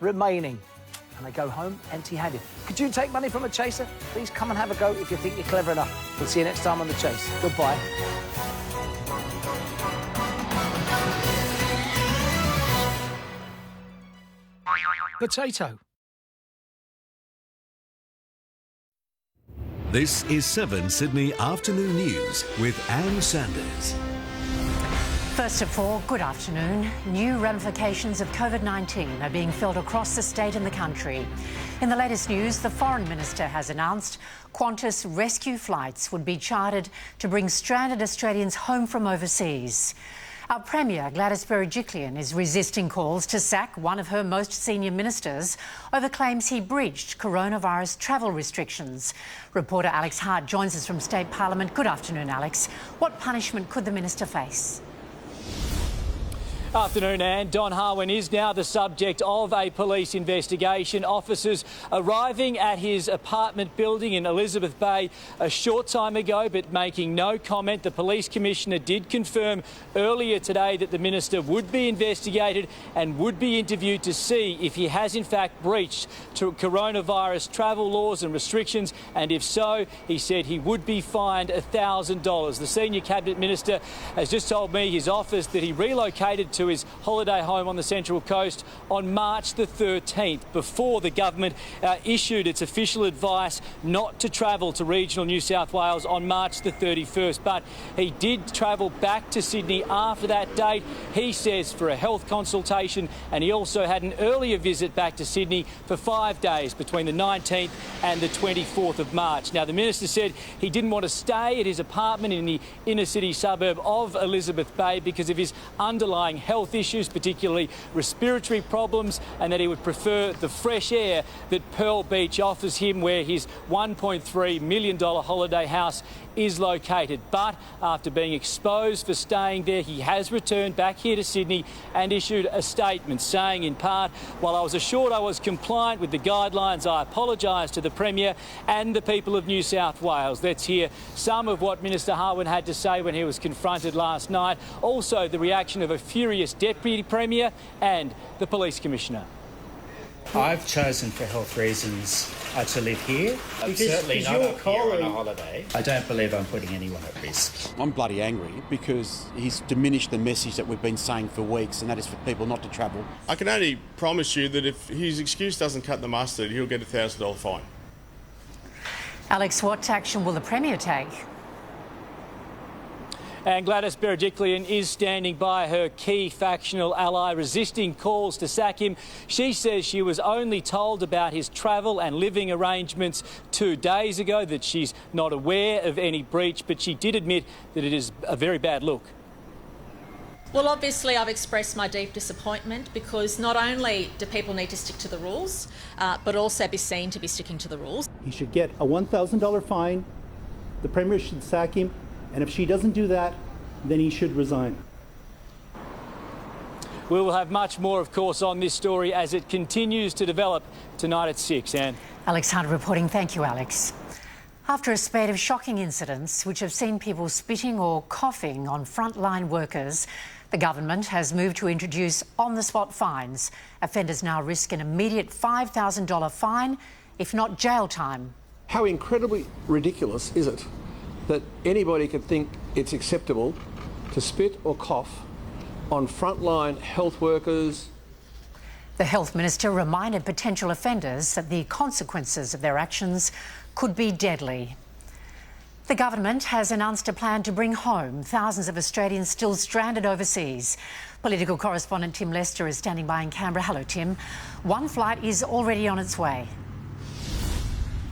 remaining. And they go home empty-handed. Could you take money from a chaser? Please come and have a go if you think you're clever enough. We'll see you next time on The Chase. Goodbye. Potato. This is 7 Sydney Afternoon News with Anne Sanders. First of all, good afternoon. New ramifications of COVID-19 are being felt across the state and the country. In the latest news, the Foreign Minister has announced Qantas rescue flights would be chartered to bring stranded Australians home from overseas. Our Premier, Gladys Berejiklian, is resisting calls to sack one of her most senior ministers over claims he breached coronavirus travel restrictions. Reporter Alex Hart joins us from State Parliament. Good afternoon, Alex. What punishment could the minister face? Afternoon, Anne. Don Harwin is now the subject of a police investigation. Officers arriving at his apartment building in Elizabeth Bay a short time ago, but making no comment. The Police Commissioner did confirm earlier today that the minister would be investigated and would be interviewed to see if he has in fact breached coronavirus travel laws and restrictions, and if so, he said he would be fined $1,000. The senior Cabinet Minister has just told me his office that he relocated to his holiday home on the Central Coast on March the 13th, before the government issued its official advice not to travel to regional New South Wales on March the 31st. But he did travel back to Sydney after that date, he says, for a health consultation, and he also had an earlier visit back to Sydney for 5 days between the 19th and the 24th of March. Now, the minister said he didn't want to stay at his apartment in the inner city suburb of Elizabeth Bay because of his underlying health issues, particularly respiratory problems, and that he would prefer the fresh air that Pearl Beach offers him, where his $1.3 million holiday house is located. But after being exposed for staying there, he has returned back here to Sydney and issued a statement saying, in part, while I was assured I was compliant with the guidelines, I apologise to the Premier and the people of New South Wales. Let's hear some of what Minister Harwin had to say when he was confronted last night. Also, the reaction of a furious Deputy Premier and the Police Commissioner. I've chosen for health reasons to live here. I'm certainly not up here on a holiday. I don't believe I'm putting anyone at risk. I'm bloody angry because he's diminished the message that we've been saying for weeks, and that is for people not to travel. I can only promise you that if his excuse doesn't cut the mustard, he'll get a $1,000 fine. Alex, what action will the Premier take? And Gladys Berejiklian is standing by her key factional ally, resisting calls to sack him. She says she was only told about his travel and living arrangements 2 days ago, that she's not aware of any breach, but she did admit that it is a very bad look. Well, obviously I've expressed my deep disappointment, because not only do people need to stick to the rules, but also be seen to be sticking to the rules. He should get a $1,000 fine, the Premier should sack him, and if she doesn't do that, then he should resign. We will have much more, of course, on this story as it continues to develop tonight at 6. Anne. Alex Hunter reporting. Thank you, Alex. After a spate of shocking incidents which have seen people spitting or coughing on frontline workers, the government has moved to introduce on-the-spot fines. Offenders now risk an immediate $5,000 fine, if not jail time. How incredibly ridiculous is it that anybody could think it's acceptable to spit or cough on frontline health workers? The Health Minister reminded potential offenders that the consequences of their actions could be deadly. The government has announced a plan to bring home thousands of Australians still stranded overseas. Political correspondent Tim Lester is standing by in Canberra. Hello, Tim. One flight is already on its way.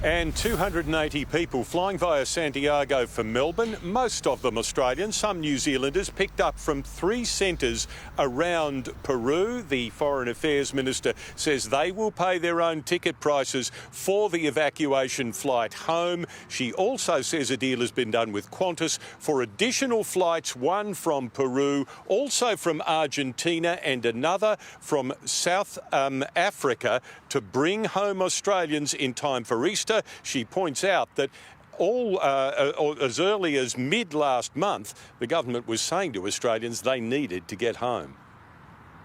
And 280 people flying via Santiago for Melbourne, most of them Australians, some New Zealanders, picked up from 3 centres around Peru. The Foreign Affairs Minister says they will pay their own ticket prices for the evacuation flight home. She also says a deal has been done with Qantas for additional flights, one from Peru, also from Argentina and another from South Africa, to bring home Australians in time for Easter. She points out that as early as mid last month, the government was saying to Australians they needed to get home.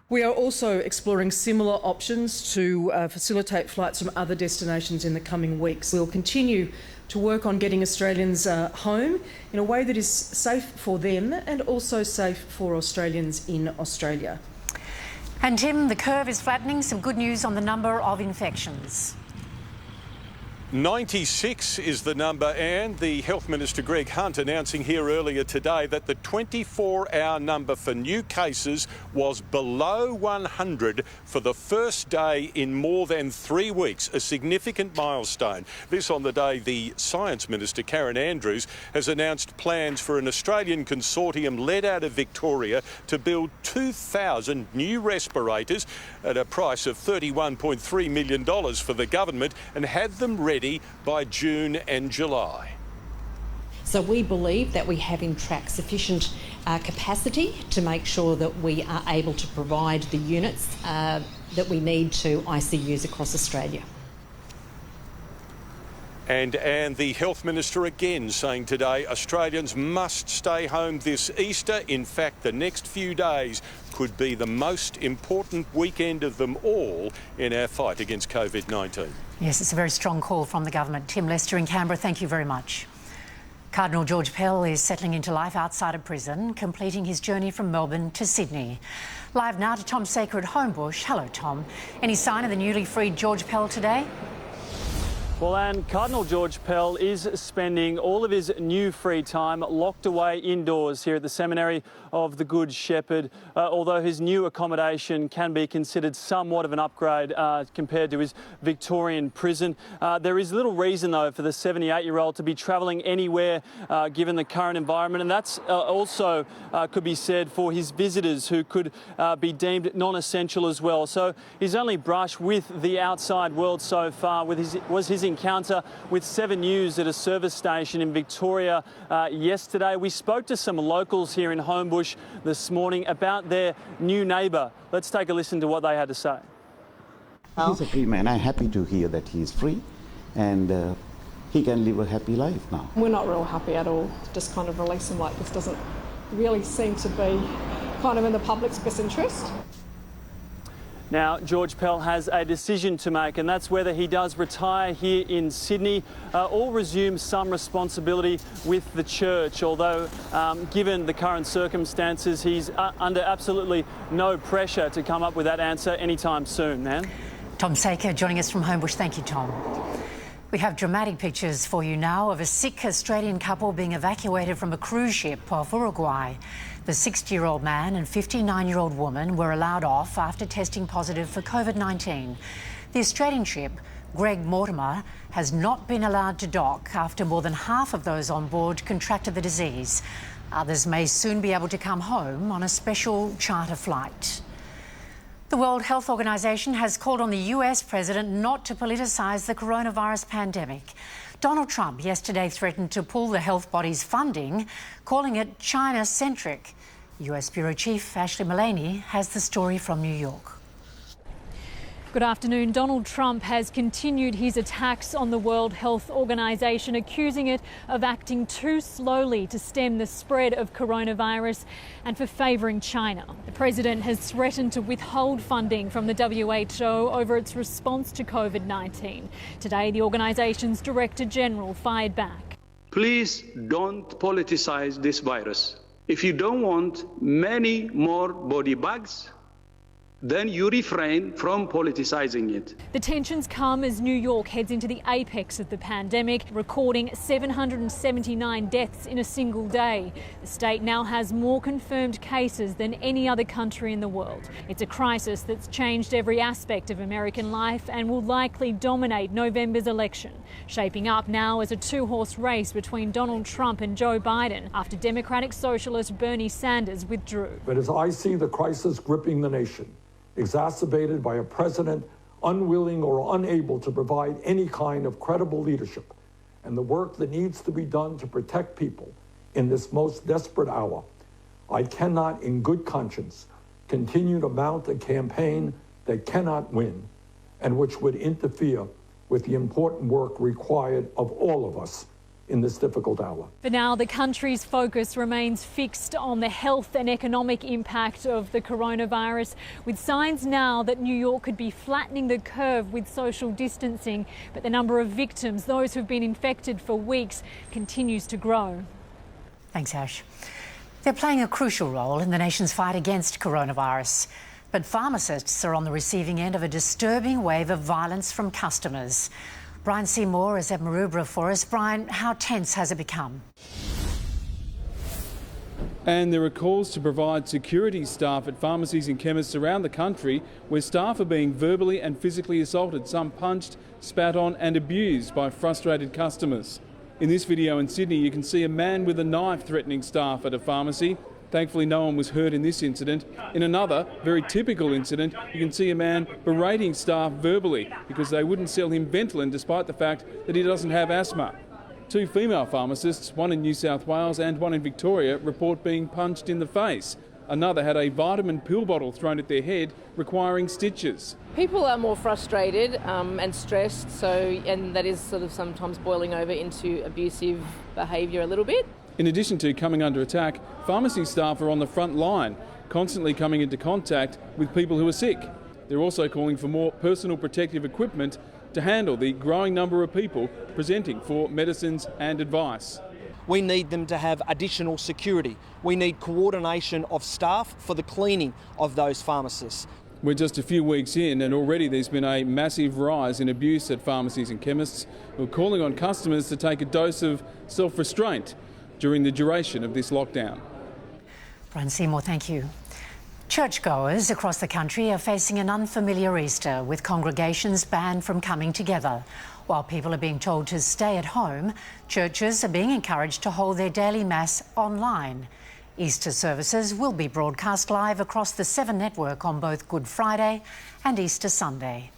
We are also exploring similar options to facilitate flights from other destinations in the coming weeks. We'll continue to work on getting Australians home in a way that is safe for them and also safe for Australians in Australia. And Tim, the curve is flattening. Some good news on the number of infections. 96 is the number, and the Health Minister Greg Hunt announcing here earlier today that the 24-hour number for new cases was below 100 for the first day in more than 3 weeks, a significant milestone. This on the day the Science Minister, Karen Andrews, has announced plans for an Australian consortium led out of Victoria to build 2,000 new respirators at a price of $31.3 million for the government and had them ready by June and July. So we believe that we have in track sufficient capacity to make sure that we are able to provide the units that we need to ICUs across Australia. And the Health Minister again saying today Australians must stay home this Easter. In fact, the next few days could be the most important weekend of them all in our fight against COVID-19. Yes, it's a very strong call from the government. Tim Lester in Canberra, thank you very much. Cardinal George Pell is settling into life outside of prison, completing his journey from Melbourne to Sydney. Live now to Tom Saker at Homebush. Hello, Tom. Any sign of the newly freed George Pell today? Well, Anne, Cardinal George Pell is spending all of his new free time locked away indoors here at the Seminary of the Good Shepherd, although his new accommodation can be considered somewhat of an upgrade compared to his Victorian prison. There is little reason, though, for the 78-year-old to be travelling anywhere given the current environment, and that's also could be said for his visitors who could be deemed non-essential as well. So his only brush with the outside world so far was his encounter with 7 News at a service station in Victoria yesterday. We spoke to some locals here in Homebush this morning about their new neighbour. Let's take a listen to what they had to say. He's a free man. I'm happy to hear that he's free and he can live a happy life now. We're not real happy at all. Just kind of release him like this doesn't really seem to be kind of in the public's best interest. Now, George Pell has a decision to make, and that's whether he does retire here in Sydney or resume some responsibility with the church, although given the current circumstances, he's under absolutely no pressure to come up with that answer anytime soon, man. Tom Saker joining us from Homebush. Thank you, Tom. We have dramatic pictures for you now of a sick Australian couple being evacuated from a cruise ship off Uruguay. The 60-year-old man and 59-year-old woman were allowed off after testing positive for COVID-19. The Australian ship, Greg Mortimer, has not been allowed to dock after more than half of those on board contracted the disease. Others may soon be able to come home on a special charter flight. The World Health Organization has called on the US president not to politicise the coronavirus pandemic. Donald Trump yesterday threatened to pull the health body's funding, calling it China-centric. US Bureau Chief Ashley Mullaney has the story from New York. Good afternoon. Donald Trump has continued his attacks on the World Health Organization, accusing it of acting too slowly to stem the spread of coronavirus and for favouring China. The president has threatened to withhold funding from the WHO over its response to COVID-19. Today, the organisation's Director General fired back. Please don't politicise this virus. If you don't want many more body bugs, then you refrain from politicising it. The tensions come as New York heads into the apex of the pandemic, recording 779 deaths in a single day. The state now has more confirmed cases than any other country in the world. It's a crisis that's changed every aspect of American life and will likely dominate November's election, shaping up now as a two-horse race between Donald Trump and Joe Biden after Democratic Socialist Bernie Sanders withdrew. But as I see the crisis gripping the nation, exacerbated by a president unwilling or unable to provide any kind of credible leadership, and the work that needs to be done to protect people in this most desperate hour, I cannot in good conscience continue to mount a campaign that cannot win and which would interfere with the important work required of all of us in this difficult hour. For now, the country's focus remains fixed on the health and economic impact of the coronavirus, with signs now that New York could be flattening the curve with social distancing. But the number of victims, those who've been infected for weeks, continues to grow. Thanks, Ash. They're playing a crucial role in the nation's fight against coronavirus. But pharmacists are on the receiving end of a disturbing wave of violence from customers. Brian Seymour is at Maroubra for us. Brian, how tense has it become? And there are calls to provide security staff at pharmacies and chemists around the country where staff are being verbally and physically assaulted, some punched, spat on and abused by frustrated customers. In this video in Sydney, you can see a man with a knife threatening staff at a pharmacy. Thankfully, no one was hurt in this incident. In another, very typical incident, you can see a man berating staff verbally because they wouldn't sell him Ventolin despite the fact that he doesn't have asthma. 2 female pharmacists, one in New South Wales and one in Victoria, report being punched in the face. Another had a vitamin pill bottle thrown at their head, requiring stitches. People are more frustrated and stressed, and that is sort of sometimes boiling over into abusive behaviour a little bit. In addition to coming under attack, pharmacy staff are on the front line, constantly coming into contact with people who are sick. They're also calling for more personal protective equipment to handle the growing number of people presenting for medicines and advice. We need them to have additional security. We need coordination of staff for the cleaning of those pharmacists. We're just a few weeks in and already there's been a massive rise in abuse at pharmacies and chemists who are calling on customers to take a dose of self-restraint during the duration of this lockdown. Brian Seymour, thank you. Churchgoers across the country are facing an unfamiliar Easter, with congregations banned from coming together. While people are being told to stay at home, churches are being encouraged to hold their daily Mass online. Easter services will be broadcast live across the 7 network on both Good Friday and Easter Sunday.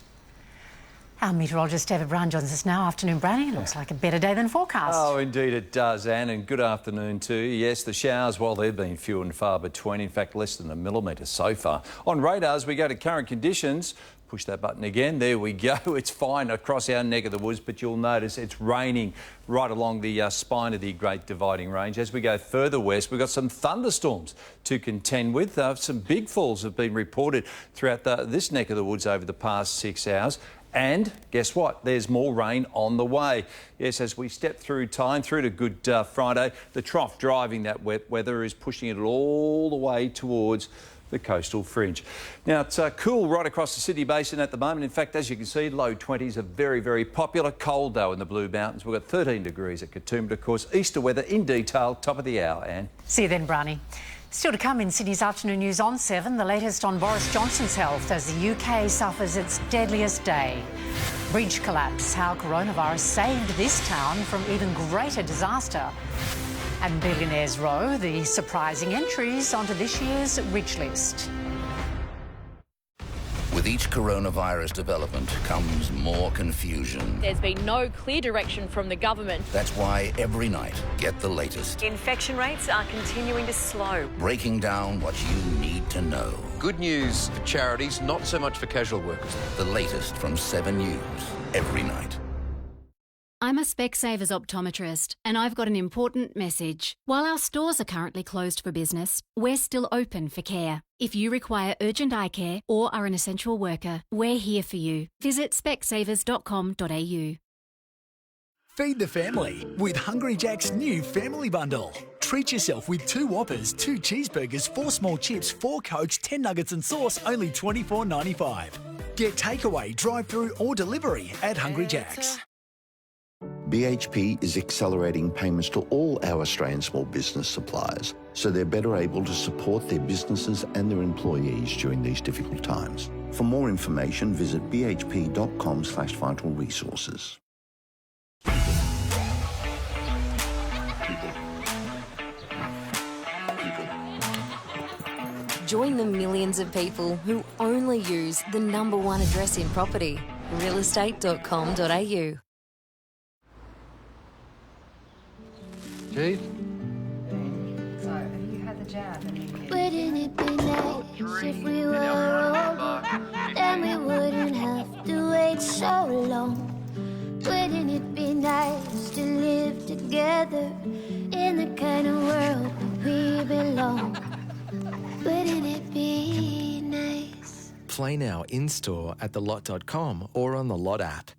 Our meteorologist David Brown joins us now. Afternoon, Brownie. Looks like a better day than forecast. Oh, indeed it does, Anne, and good afternoon to you. Yes, the showers, well, they've been few and far between. In fact, less than a millimetre so far. On radars, we go to current conditions. Push that button again. There we go. It's fine across our neck of the woods, but you'll notice it's raining right along the spine of the Great Dividing Range. As we go further west, we've got some thunderstorms to contend with. Some big falls have been reported throughout this neck of the woods over the past 6 hours. And guess what? There's more rain on the way. Yes, as we step through time, through to Good Friday, the trough driving that wet weather is pushing it all the way towards the coastal fringe. Now, it's cool right across the Sydney Basin at the moment. In fact, as you can see, low 20s are very, very popular. Cold, though, in the Blue Mountains. We've got 13 degrees at Katoomba. Of course, Easter weather in detail, top of the hour, Anne. See you then, Brownie. Still to come in Sydney's afternoon news on 7, the latest on Boris Johnson's health as the UK suffers its deadliest day. Bridge collapse, how coronavirus saved this town from even greater disaster. And Billionaires Row, the surprising entries onto this year's Rich List. With each coronavirus development comes more confusion. There's been no clear direction from the government. That's why every night, get the latest. Infection rates are continuing to slow. Breaking down what you need to know. Good news for charities, not so much for casual workers. The latest from 7 News, every night. I'm a Specsavers optometrist, and I've got an important message. While our stores are currently closed for business, we're still open for care. If you require urgent eye care or are an essential worker, we're here for you. Visit specsavers.com.au. Feed the family with Hungry Jack's new family bundle. Treat yourself with 2 Whoppers, 2 cheeseburgers, 4 small chips, 4 Cokes, 10 nuggets and sauce, only $24.95. Get takeaway, drive-through or delivery at Hungry Jack's. BHP is accelerating payments to all our Australian small business suppliers so they're better able to support their businesses and their employees during these difficult times. For more information, visit bhp.com/vital resources. Join the millions of people who only use the #1 address in property, realestate.com.au. Keith? So, have you had the jab? Wouldn't it be nice if we were older? Then we wouldn't have to wait so long. Wouldn't it be nice to live together? together in the kind of world we belong. Wouldn't it be nice? Play now in-store at thelot.com or on the Lot app.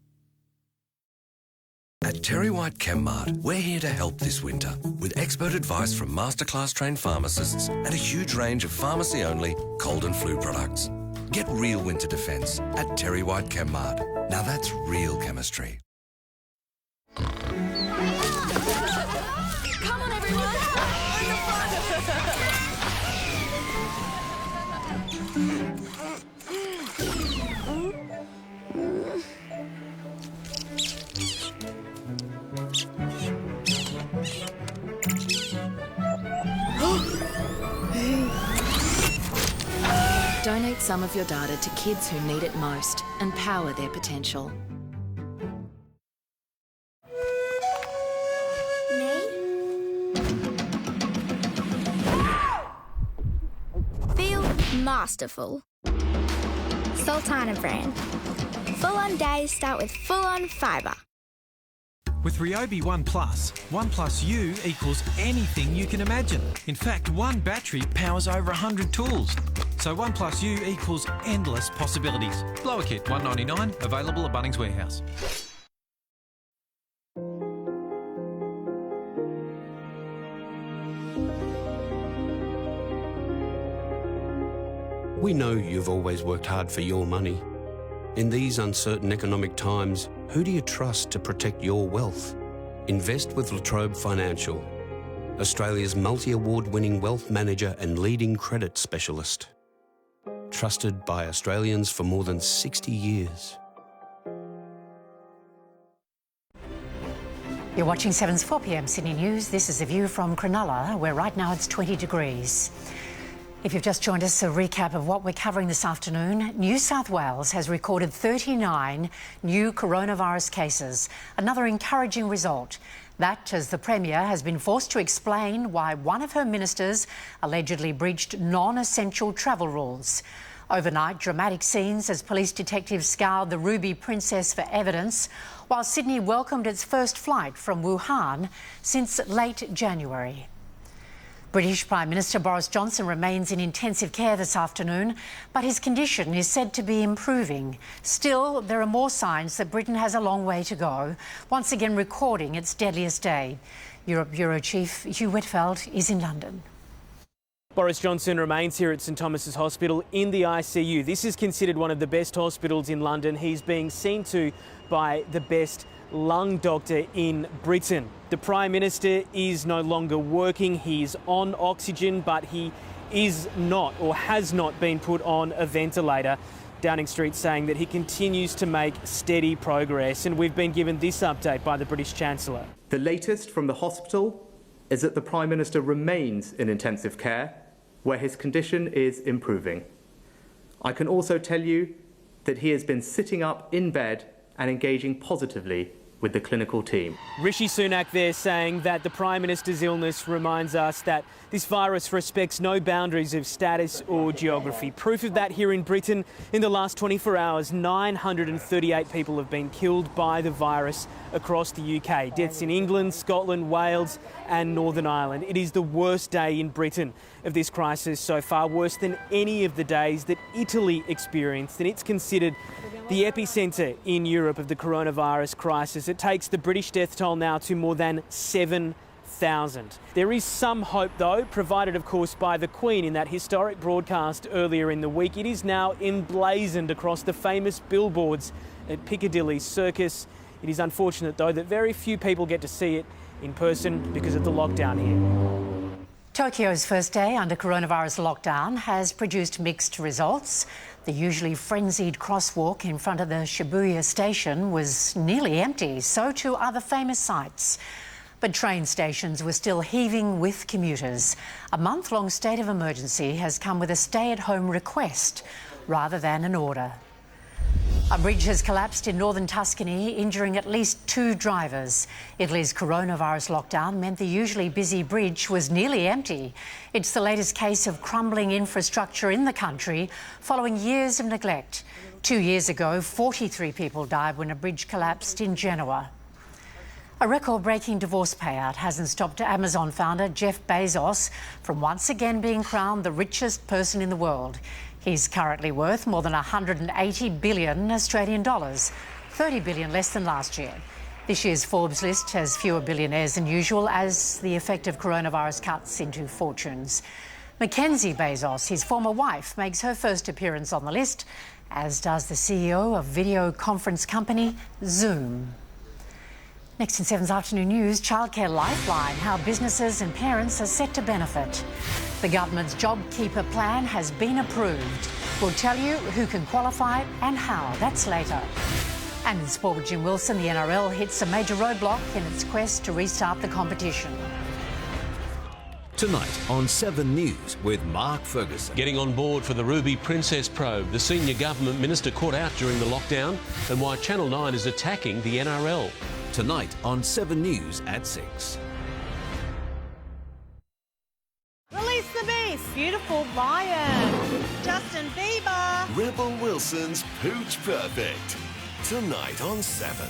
At Terry White ChemMart, we're here to help this winter with expert advice from masterclass trained pharmacists and a huge range of pharmacy-only cold and flu products. Get real winter defence at Terry White ChemMart. Now that's real chemistry. Come on, everyone! In the front! Donate some of your data to kids who need it most and power their potential. Feel masterful. Sultana brand. Full-on days start with full-on fibre. With Ryobi One Plus U equals anything you can imagine. In fact, one battery powers over 100 tools. So One Plus U equals endless possibilities. Blower kit, $1.99, available at Bunnings Warehouse. We know you've always worked hard for your money. In these uncertain economic times, who do you trust to protect your wealth? Invest with La Trobe Financial, Australia's multi-award winning wealth manager and leading credit specialist. Trusted by Australians for more than 60 years. You're watching 7's 4 p.m. Sydney News. This is a view from Cronulla, where right now it's 20 degrees. If you've just joined us, a recap of what we're covering this afternoon. New South Wales has recorded 39 new coronavirus cases, another encouraging result. That as the Premier has been forced to explain why one of her ministers allegedly breached non-essential travel rules. Overnight, dramatic scenes as police detectives scoured the Ruby Princess for evidence, while Sydney welcomed its first flight from Wuhan since late January. British Prime Minister Boris Johnson remains in intensive care this afternoon, but his condition is said to be improving. Still, there are more signs that Britain has a long way to go, once again recording its deadliest day. Europe Bureau Chief Hugh Whitfield is in London. Boris Johnson remains here at St Thomas's Hospital in the ICU. This is considered one of the best hospitals in London. He's being seen to by the best lung doctor in Britain. The Prime Minister is no longer working. He's on oxygen, but he is not or has not been put on a ventilator. Downing Street saying that he continues to make steady progress, and we've been given this update by the British Chancellor. The latest from the hospital is that the Prime Minister remains in intensive care, where his condition is improving. I can also tell you that he has been sitting up in bed and engaging positively with the clinical team. Rishi Sunak there saying that the Prime Minister's illness reminds us that this virus respects no boundaries of status or geography. Proof of that here in Britain. In the last 24 hours, 938 people have been killed by the virus across the UK. Deaths in England, Scotland, Wales and Northern Ireland. It is the worst day in Britain of this crisis so far, worse than any of the days that Italy experienced, and it's considered the epicentre in Europe of the coronavirus crisis. It takes the British death toll now to more than 7,000. There is some hope, though, provided, of course, by the Queen in that historic broadcast earlier in the week. It is now emblazoned across the famous billboards at Piccadilly Circus. It is unfortunate, though, that very few people get to see it in person because of the lockdown here. Tokyo's first day under coronavirus lockdown has produced mixed results. The usually frenzied crosswalk in front of the Shibuya station was nearly empty, so too other famous sites. But train stations were still heaving with commuters. A month-long state of emergency has come with a stay-at-home request rather than an order. A bridge has collapsed in northern Tuscany, injuring at least 2 drivers. Italy's coronavirus lockdown meant the usually busy bridge was nearly empty. It's the latest case of crumbling infrastructure in the country following years of neglect. 2 years ago, 43 people died when a bridge collapsed in Genoa. A record-breaking divorce payout hasn't stopped Amazon founder Jeff Bezos from once again being crowned the richest person in the world. He's currently worth more than 180 billion Australian dollars, 30 billion less than last year. This year's Forbes list has fewer billionaires than usual as the effect of coronavirus cuts into fortunes. Mackenzie Bezos, his former wife, makes her first appearance on the list, as does the CEO of video conference company Zoom. Next in 7's afternoon news, Childcare Lifeline, how businesses and parents are set to benefit. The government's JobKeeper plan has been approved. We'll tell you who can qualify and how. That's later. And in sport with Jim Wilson, the NRL hits a major roadblock in its quest to restart the competition. Tonight on 7 News with Mark Ferguson. Getting on board for the Ruby Princess probe, the senior government minister caught out during the lockdown, and why Channel 9 is attacking the NRL. Tonight on 7 News at 6. Release the beast! Beautiful lion! Justin Bieber! Rebel Wilson's Pooch Perfect. Tonight on 7.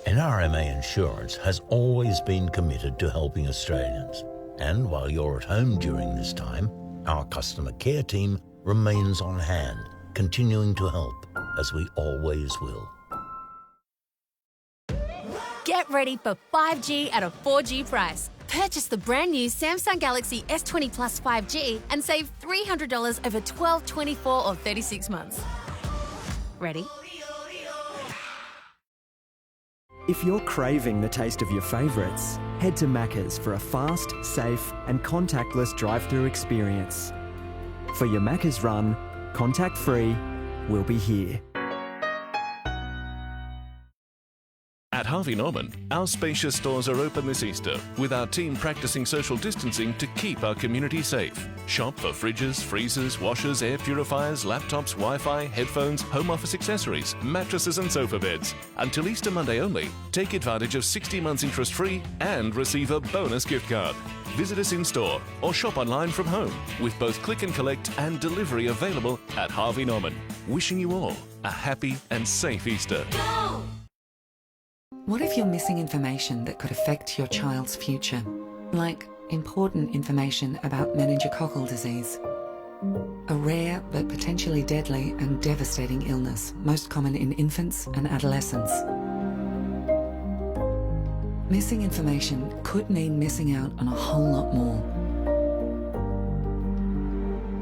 NRMA Insurance has always been committed to helping Australians. And while you're at home during this time, our customer care team remains on hand, continuing to help, as we always will. Get ready for 5G at a 4G price. Purchase the brand new Samsung Galaxy S20 Plus 5G and save $300 over 12, 24 or 36 months. Ready? If you're craving the taste of your favourites, head to Macca's for a fast, safe and contactless drive-through experience. For your Macca's run, contact-free, we'll be here. At Harvey Norman, our spacious stores are open this Easter, with our team practicing social distancing to keep our community safe. Shop for fridges, freezers, washers, air purifiers, laptops, Wi-Fi, headphones, home office accessories, mattresses and sofa beds. Until Easter Monday only, take advantage of 60 months interest-free and receive a bonus gift card. Visit us in-store or shop online from home, with both click and collect and delivery available at Harvey Norman. Wishing you all a happy and safe Easter. Go! What if you're missing information that could affect your child's future? Like important information about meningococcal disease, a rare but potentially deadly and devastating illness, most common in infants and adolescents. Missing information could mean missing out on a whole lot more.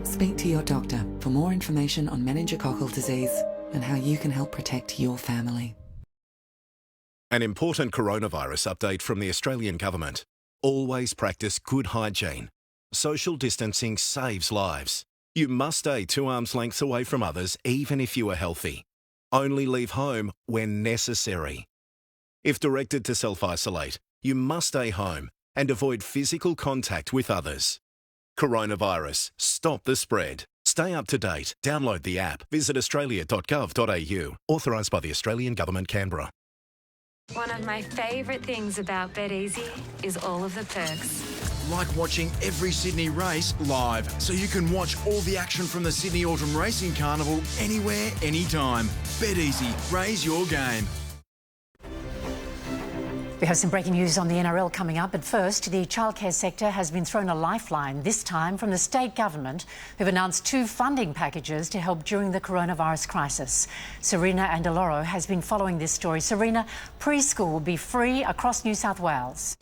Speak to your doctor for more information on meningococcal disease and how you can help protect your family. An important coronavirus update from the Australian Government. Always practice good hygiene. Social distancing saves lives. You must stay 2 arms lengths away from others even if you are healthy. Only leave home when necessary. If directed to self-isolate, you must stay home and avoid physical contact with others. Coronavirus. Stop the spread. Stay up to date. Download the app. Visit australia.gov.au. Authorised by the Australian Government, Canberra. One of my favourite things about BetEasy is all of the perks. Like watching every Sydney race live, so you can watch all the action from the Sydney Autumn Racing Carnival anywhere, anytime. BetEasy, raise your game. We have some breaking news on the NRL coming up, but first, the childcare sector has been thrown a lifeline, this time from the state government, who've announced 2 funding packages to help during the coronavirus crisis. Serena Andaloro has been following this story. Serena, preschool will be free across New South Wales.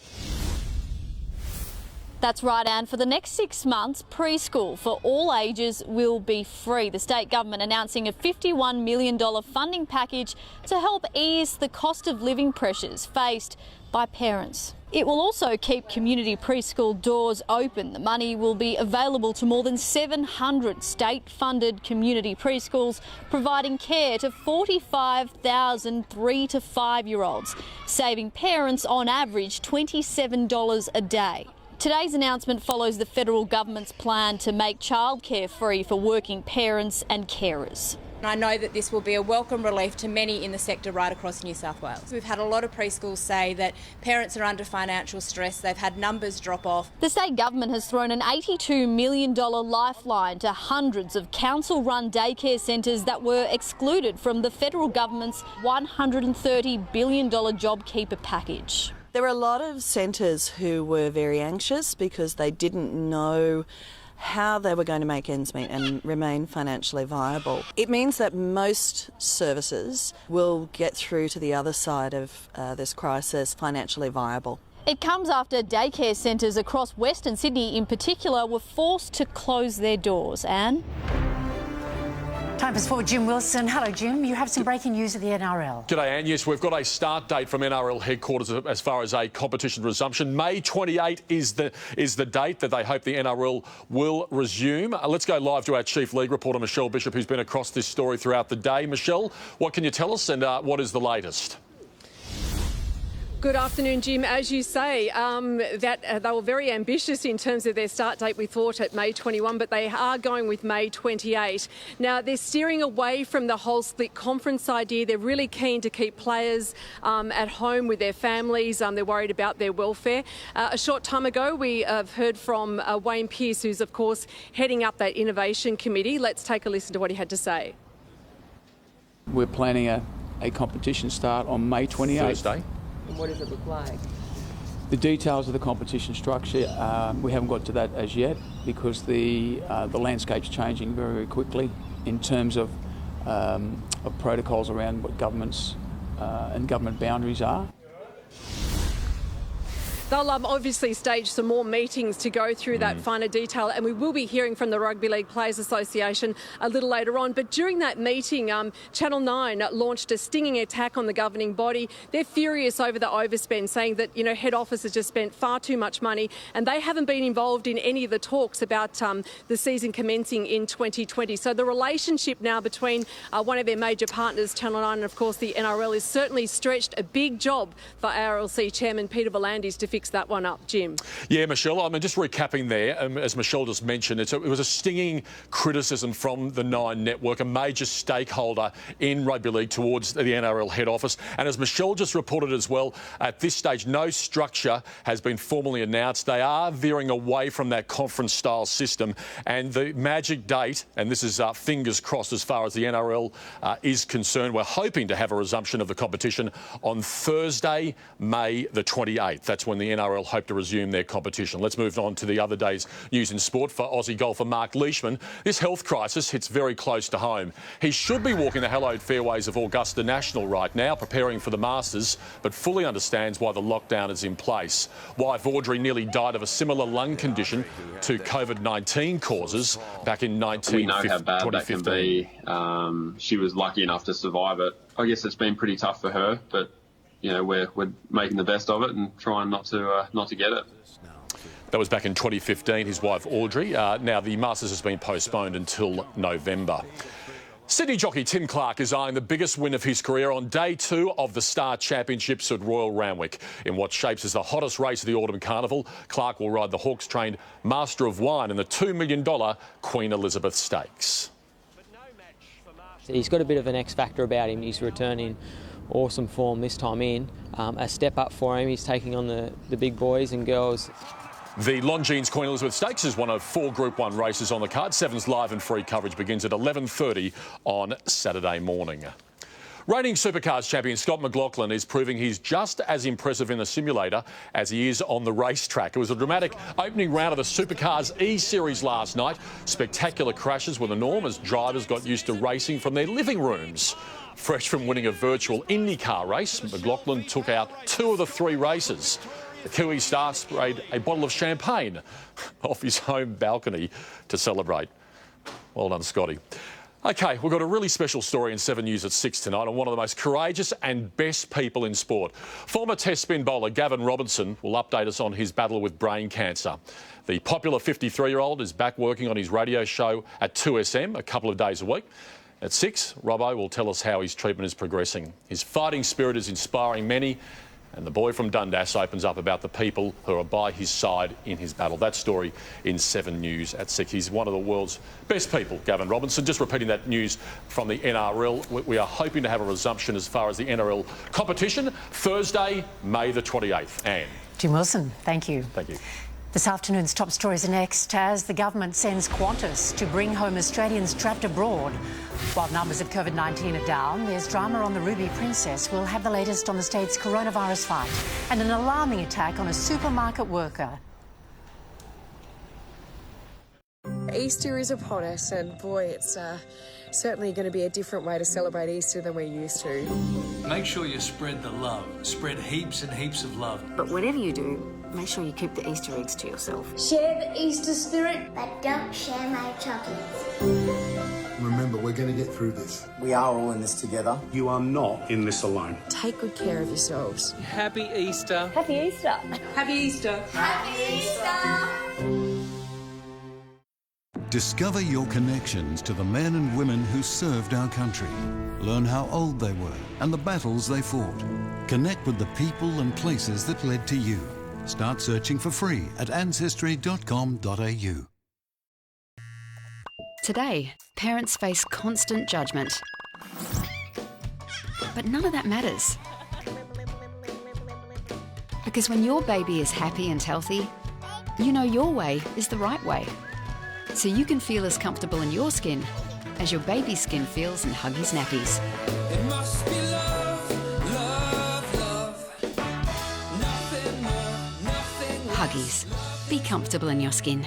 That's right, Anne. For the next 6 months, preschool for all ages will be free. The state government announcing a $51 million funding package to help ease the cost of living pressures faced by parents. It will also keep community preschool doors open. The money will be available to more than 700 state-funded community preschools, providing care to 45,000 3 to 5-year-olds, saving parents on average $27 a day. Today's announcement follows the federal government's plan to make childcare free for working parents and carers. I know that this will be a welcome relief to many in the sector right across New South Wales. We've had a lot of preschools say that parents are under financial stress. They've had numbers drop off. The state government has thrown an $82 million lifeline to hundreds of council-run daycare centres that were excluded from the federal government's $130 billion JobKeeper package. There were a lot of centres who were very anxious because they didn't know how they were going to make ends meet and remain financially viable. It means that most services will get through to the other side of this crisis financially viable. It comes after daycare centres across Western Sydney in particular were forced to close their doors. Anne? Time for sport. Jim Wilson. Hello, Jim. You have some breaking news of the NRL. G'day, Anne. Yes, we've got a start date from NRL headquarters as far as a competition resumption. May 28 is the date that they hope the NRL will resume. Let's go live to our chief league reporter, Michelle Bishop, who's been across this story throughout the day. Michelle, what can you tell us and what is the latest? Good afternoon, Jim. As you say, they were very ambitious in terms of their start date. We thought at May 21, but they are going with May 28. Now, they're steering away from the whole split conference idea. They're really keen to keep players at home with their families. They're worried about their welfare. A short time ago, we have heard from Wayne Pearce, who's, of course, heading up that innovation committee. Let's take a listen to what he had to say. We're planning a competition start on May 28th. Thursday. And what does it look like? The details of the competition structure, we haven't got to that as yet because the landscape's changing very, very quickly in terms of protocols around what governments and government boundaries are. They'll obviously stage some more meetings to go through that finer detail, and we will be hearing from the Rugby League Players Association a little later on. But during that meeting, Channel 9 launched a stinging attack on the governing body. They're furious over the overspend, saying that, head office has just spent far too much money, and they haven't been involved in any of the talks about the season commencing in 2020. So the relationship now between one of their major partners, Channel 9, and of course the NRL, is certainly stretched. A big job for ARLC Chairman Peter V'landys to fix that one up. Jim. Yeah, Michelle, I mean, just recapping there, as Michelle just mentioned, it was a stinging criticism from the Nine Network, a major stakeholder in rugby league towards the NRL head office. And as Michelle just reported as well, at this stage, no structure has been formally announced. They are veering away from that conference-style system. And the magic date, and this is fingers crossed as far as the NRL is concerned, we're hoping to have a resumption of the competition on Thursday, May the 28th. That's when the NRL hope to resume their competition. Let's move on to the other day's news in sport. For Aussie golfer Mark Leishman, this health crisis hits very close to home. He should be walking the hallowed fairways of Augusta National right now, preparing for the Masters, but fully understands why the lockdown is in place. Wife Audrey nearly died of a similar lung condition to COVID-19 causes back in 2015. We know how bad that can be. She was lucky enough to survive it. I guess it's been pretty tough for her, but we're making the best of it and trying not to get it. That was back in 2015, his wife Audrey. Now the Masters has been postponed until November. Sydney jockey Tim Clark is eyeing the biggest win of his career on day 2 of the Star Championships at Royal Randwick. In what shapes as the hottest race of the Autumn Carnival, Clark will ride the Hawks-trained Master of Wine in the $2 million Queen Elizabeth Stakes. He's got a bit of an X factor about him. He's returning awesome form this time in. A step up for him. He's taking on the big boys and girls. The Longines Queen Elizabeth Stakes is one of 4 Group 1 races on the card. 7's live and free coverage begins at 11:30 on Saturday morning. Reigning Supercars champion Scott McLaughlin is proving he's just as impressive in the simulator as he is on the racetrack. It was a dramatic opening round of the Supercars E-Series last night. Spectacular crashes were the norm as drivers got used to racing from their living rooms. Fresh from winning a virtual IndyCar race, McLaughlin took out 2 of the 3 races. The Kiwi star sprayed a bottle of champagne off his home balcony to celebrate. Well done, Scotty. OK, we've got a really special story in 7 News at 6 tonight on one of the most courageous and best people in sport. Former Test spin bowler Gavin Robertson will update us on his battle with brain cancer. The popular 53-year-old is back working on his radio show at 2SM a couple of days a week. At 6, Robbo will tell us how his treatment is progressing. His fighting spirit is inspiring many, and the boy from Dundas opens up about the people who are by his side in his battle. That story in 7 News at 6. He's one of the world's best people, Gavin Robinson. Just repeating that news from the NRL. We are hoping to have a resumption as far as the NRL competition Thursday, May the 28th. Anne. Jim Wilson, thank you. Thank you. This afternoon's top stories are next as the government sends Qantas to bring home Australians trapped abroad. While numbers of COVID-19 are down, there's drama on the Ruby Princess. We'll have the latest on the state's coronavirus fight and an alarming attack on a supermarket worker. Easter is upon us, and boy, it's certainly going to be a different way to celebrate Easter than we're used to. Make sure you spread the love. Spread heaps and heaps of love. But whatever you do, make sure you keep the Easter eggs to yourself. Share the Easter spirit, but don't share my chocolates. Remember, we're going to get through this. We are all in this together. You are not in this alone. Take good care of yourselves. Happy Easter. Happy Easter. Happy Easter. Happy Easter. Discover your connections to the men and women who served our country. Learn how old they were and the battles they fought. Connect with the people and places that led to you. Start searching for free at ancestry.com.au. Today, parents face constant judgment. But none of that matters. Because when your baby is happy and healthy, you know your way is the right way. So you can feel as comfortable in your skin as your baby's skin feels in Huggies nappies. It must be love, love, love. Nothing more, nothing less. Huggies. Be comfortable in your skin.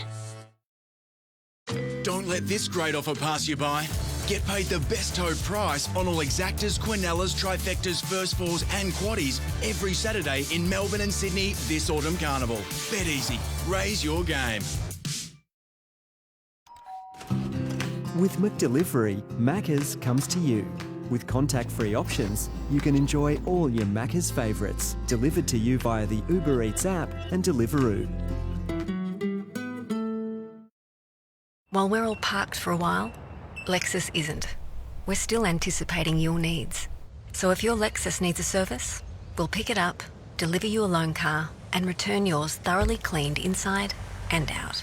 Don't let this great offer pass you by. Get paid the best toe price on all Exactas, Quinellas, Trifectas, First Falls and Quaddies every Saturday in Melbourne and Sydney this autumn carnival. Bet easy. Raise your game. With McDelivery, Macca's comes to you. With contact-free options, you can enjoy all your Macca's favourites, delivered to you via the Uber Eats app and Deliveroo. While we're all parked for a while, Lexus isn't. We're still anticipating your needs. So if your Lexus needs a service, we'll pick it up, deliver you a loan car, and return yours thoroughly cleaned inside and out.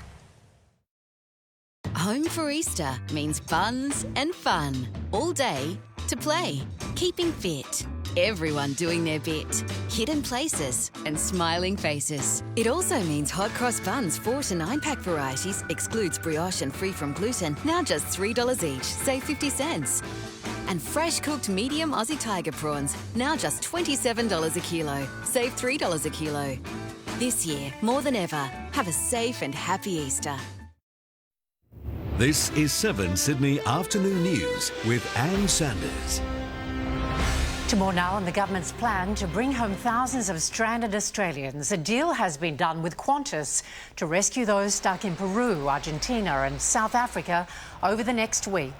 Home for Easter means buns and fun. All day to play. Keeping fit. Everyone doing their bit. Hidden places and smiling faces. It also means hot cross buns 4 to 9 pack varieties, excludes brioche and free from gluten, now just $3 each, save 50 cents. And fresh cooked medium Aussie tiger prawns, now just $27 a kilo, save $3 a kilo. This year, more than ever, have a safe and happy Easter. This is 7 Sydney Afternoon News with Anne Sanders. To more now on the government's plan to bring home thousands of stranded Australians. A deal has been done with Qantas to rescue those stuck in Peru, Argentina and South Africa over the next week.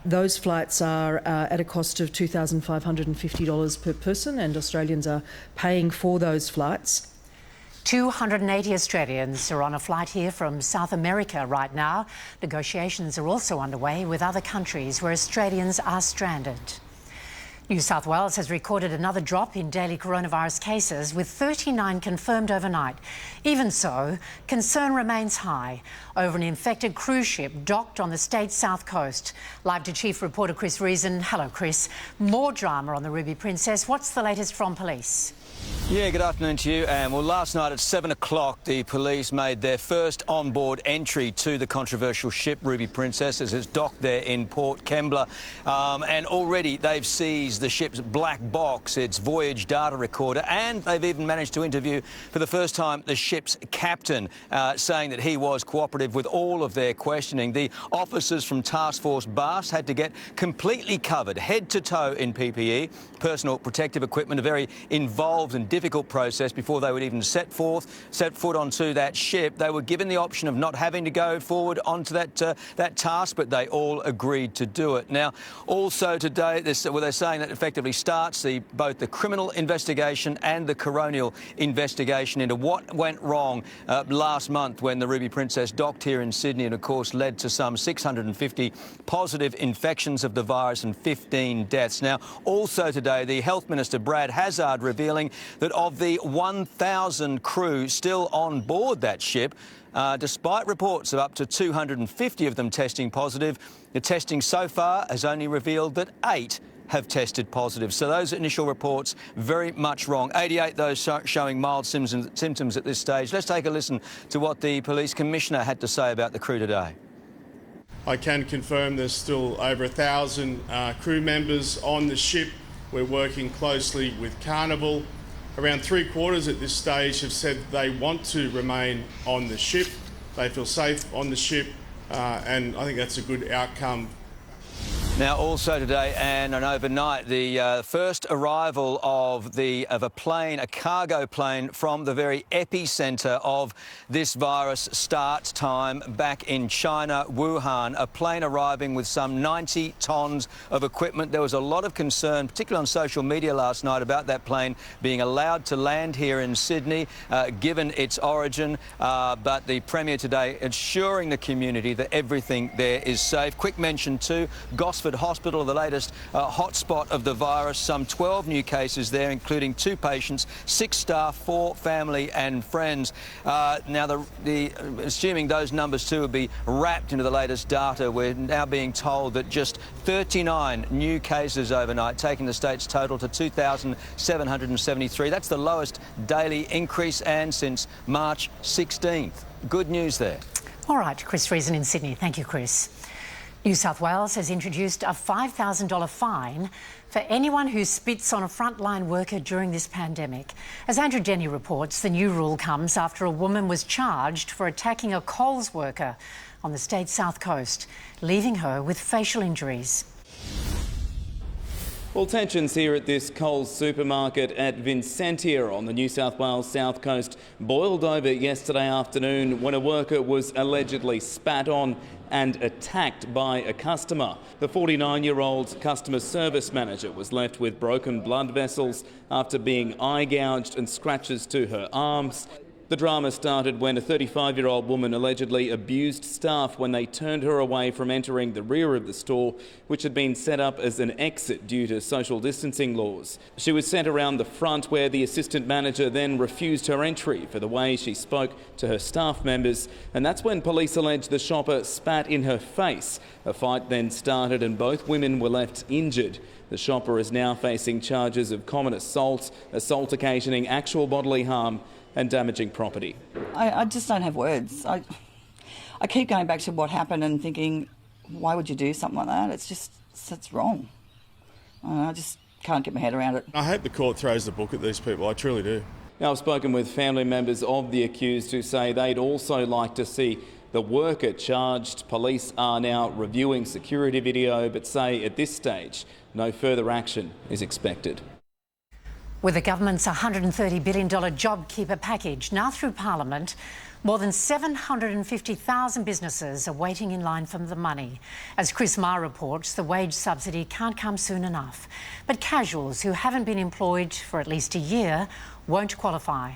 Those flights are at a cost of $2,550 per person, and Australians are paying for those flights. 280 Australians are on a flight here from South America right now. Negotiations are also underway with other countries where Australians are stranded. New South Wales has recorded another drop in daily coronavirus cases, with 39 confirmed overnight. Even so, concern remains high over an infected cruise ship docked on the state's south coast. Live to Chief Reporter Chris Reason. Hello, Chris. More drama on the Ruby Princess. What's the latest from police? Yeah, good afternoon to you, Anne. Well, last night at 7 o'clock, the police made their first on-board entry to the controversial ship Ruby Princess as it's docked there in Port Kembla. And already they've seized the ship's black box, its voyage data recorder, and they've even managed to interview for the first time the ship's captain, saying that he was cooperative with all of their questioning. The officers from Task Force BAS had to get completely covered, head to toe in PPE, personal protective equipment, a very involved involved and difficult process before they would even set foot onto that ship. They were given the option of not having to go forward onto that task, but they all agreed to do it. Now, also today, they're saying that effectively starts both the criminal investigation and the coronial investigation into what went wrong last month when the Ruby Princess docked here in Sydney and, of course, led to some 650 positive infections of the virus and 15 deaths. Now, also today, the Health Minister, Brad Hazzard, revealing that of the 1,000 crew still on board that ship, despite reports of up to 250 of them testing positive, the testing so far has only revealed that 8 have tested positive. So those initial reports very much wrong. 88 those showing mild symptoms at this stage. Let's take a listen to what the Police Commissioner had to say about the crew today. I can confirm there's still over 1,000 crew members on the ship. We're working closely with Carnival. Around 3/4 at this stage have said they want to remain on the ship. They feel safe on the ship, and I think that's a good outcome. Now, also today and overnight, the first arrival of a plane, a cargo plane from the very epicentre of this virus start time back in China, Wuhan. A plane arriving with some 90 tonnes of equipment. There was a lot of concern, particularly on social media last night, about that plane being allowed to land here in Sydney, given its origin. But the Premier today assuring the community that everything there is safe. Quick mention too, Gosford Hospital, the latest hotspot of the virus. Some 12 new cases there, including 2 patients, 6 staff, 4 family and friends. Now, assuming those numbers too will be wrapped into the latest data, we're now being told that just 39 new cases overnight, taking the state's total to 2,773. That's the lowest daily increase, and since March 16th. Good news there. All right, Chris Reason in Sydney. Thank you, Chris. New South Wales has introduced a $5,000 fine for anyone who spits on a frontline worker during this pandemic. As Andrew Denny reports, the new rule comes after a woman was charged for attacking a Coles worker on the state's south coast, leaving her with facial injuries. Well, tensions here at this Coles supermarket at Vincentia on the New South Wales south coast boiled over yesterday afternoon when a worker was allegedly spat on and attacked by a customer. The 49-year-old customer service manager was left with broken blood vessels after being eye gouged and scratches to her arms. The drama started when a 35-year-old woman allegedly abused staff when they turned her away from entering the rear of the store, which had been set up as an exit due to social distancing laws. She was sent around the front, where the assistant manager then refused her entry for the way she spoke to her staff members, and that's when police allege the shopper spat in her face. A fight then started and both women were left injured. The shopper is now facing charges of common assault occasioning actual bodily harm and damaging property. I just don't have words. I keep going back to what happened and thinking, why would you do something like that? It's wrong. I just can't get my head around it. I hope the court throws the book at these people. I truly do. Now, I've spoken with family members of the accused who say they'd also like to see the worker charged. Police are now reviewing security video, but say at this stage no further action is expected. With the government's $130 billion JobKeeper package now through Parliament, more than 750,000 businesses are waiting in line for the money. As Chris Marr reports, the wage subsidy can't come soon enough. But casuals who haven't been employed for at least a year won't qualify.